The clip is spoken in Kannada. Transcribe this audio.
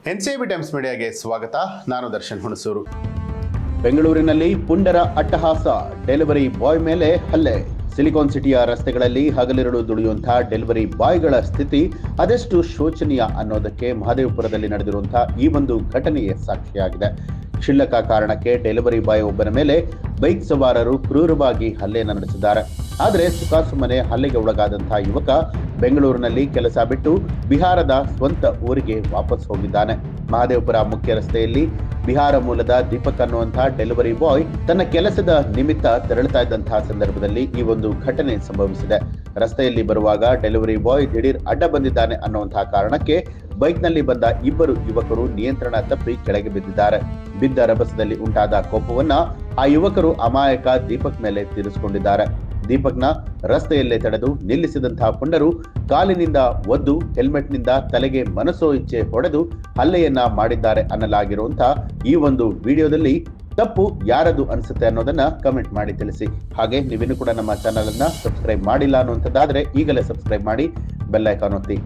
ಎನ್ಸಿಬಿ ಟೈಮ್ಸ್ ಮೀಡಿಯಾಗೆ ಸ್ವಾಗತ. ನಾನು ದರ್ಶನ್ ಹುಣಸೂರು. ಬೆಂಗಳೂರಿನಲ್ಲಿ ಪುಂಡರ ಅಟ್ಟಹಾಸ, ಡೆಲಿವರಿ ಬಾಯ್ ಮೇಲೆ ಹಲ್ಲೆ. ಸಿಲಿಕಾನ್ ಸಿಟಿಯ ರಸ್ತೆಗಳಲ್ಲಿ ಹಗಲಿರುಳು ದುಡಿಯುವಂತಹ ಡೆಲಿವರಿ ಬಾಯ್ಗಳ ಸ್ಥಿತಿ ಅದೆಷ್ಟು ಶೋಚನೀಯ ಅನ್ನೋದಕ್ಕೆ ಮಹದೇವಪುರದಲ್ಲಿ ನಡೆದಿರುವಂತಹ ಈ ಒಂದು ಘಟನೆಯೇ ಸಾಕ್ಷಿಯಾಗಿದೆ. ಕ್ಷುಲ್ಲಕ ಕಾರಣಕ್ಕೆ ಡೆಲಿವರಿ ಬಾಯ್ ಒಬ್ಬನ ಮೇಲೆ ಬೈಕ್ ಸವಾರರು ಕ್ರೂರವಾಗಿ ಹಲ್ಲೆಯನ್ನು ನಡೆಸಿದ್ದಾರೆ. ಆದರೆ ಸುಖಾಸುಮ್ಮನೆ ಹಲ್ಲೆಗೆ ಒಳಗಾದಂತಹ ಯುವಕ ಬೆಂಗಳೂರಿನಲ್ಲಿ ಕೆಲಸ ಬಿಟ್ಟು ಬಿಹಾರದ ಸ್ವಂತ ಊರಿಗೆ ವಾಪಸ್ ಹೋಗಿದ್ದಾನೆ. ಮಹದೇವಪುರ ಮುಖ್ಯ ರಸ್ತೆಯಲ್ಲಿ ಬಿಹಾರ ಮೂಲದ ದೀಪಕ್ ಅನ್ನುವಂತಹ ಡೆಲಿವರಿ ಬಾಯ್ ತನ್ನ ಕೆಲಸದ ನಿಮಿತ್ತ ತೆರಳುತ್ತಾ ಇದ್ದಂತಹ ಸಂದರ್ಭದಲ್ಲಿ ಈ ಒಂದು ಘಟನೆ ಸಂಭವಿಸಿದೆ. ರಸ್ತೆಯಲ್ಲಿ ಬರುವಾಗ ಡೆಲಿವರಿ ಬಾಯ್ ದಿಢೀರ್ ಅಡ್ಡ ಬಂದಿದ್ದಾನೆ ಅನ್ನುವಂತಹ ಕಾರಣಕ್ಕೆ ಬೈಕ್ನಲ್ಲಿ ಬಂದ ಇಬ್ಬರು ಯುವಕರು ನಿಯಂತ್ರಣ ತಪ್ಪಿ ಕೆಳಗೆ ಬಿದ್ದಿದ್ದಾರೆ. ಬಿದ್ದ ರಭಸದಲ್ಲಿ ಉಂಟಾದ ಕೋಪವನ್ನ ಆ ಯುವಕರು ಅಮಾಯಕ ದೀಪಕ್ ಮೇಲೆ ತೀರಿಸಿಕೊಂಡಿದ್ದಾರೆ. ದೀಪಕ್ನ ರಸ್ತೆಯಲ್ಲೇ ತಡೆದು ನಿಲ್ಲಿಸಿದಂತಹ ಪುಂಡರು ಕಾಲಿನಿಂದ ಒದ್ದು ಹೆಲ್ಮೆಟ್ನಿಂದ ತಲೆಗೆ ಮನಸೋ ಇಚ್ಛೆ ಹೊಡೆದು ಹಲ್ಲೆಯನ್ನ ಮಾಡಿದ್ದಾರೆ ಅನ್ನಲಾಗಿರುವಂತಹ ಈ ಒಂದು ವಿಡಿಯೋದಲ್ಲಿ ತಪ್ಪು ಯಾರದು ಅನ್ಸುತ್ತೆ ಅನ್ನೋದನ್ನ ಕಮೆಂಟ್ ಮಾಡಿ ತಿಳಿಸಿ. ಹಾಗೆ ನೀವಿನ್ನೂ ಕೂಡ ನಮ್ಮ ಚಾನಲ್ ಅನ್ನ ಸಬ್ಸ್ಕ್ರೈಬ್ ಮಾಡಿಲ್ಲ ಅನ್ನುವಂಥದ್ದಾದ್ರೆ ಈಗಲೇ ಸಬ್ಸ್ಕ್ರೈಬ್ ಮಾಡಿ, ಬೆಲ್ ಐಕಾನ್ ಒತ್ತಿ.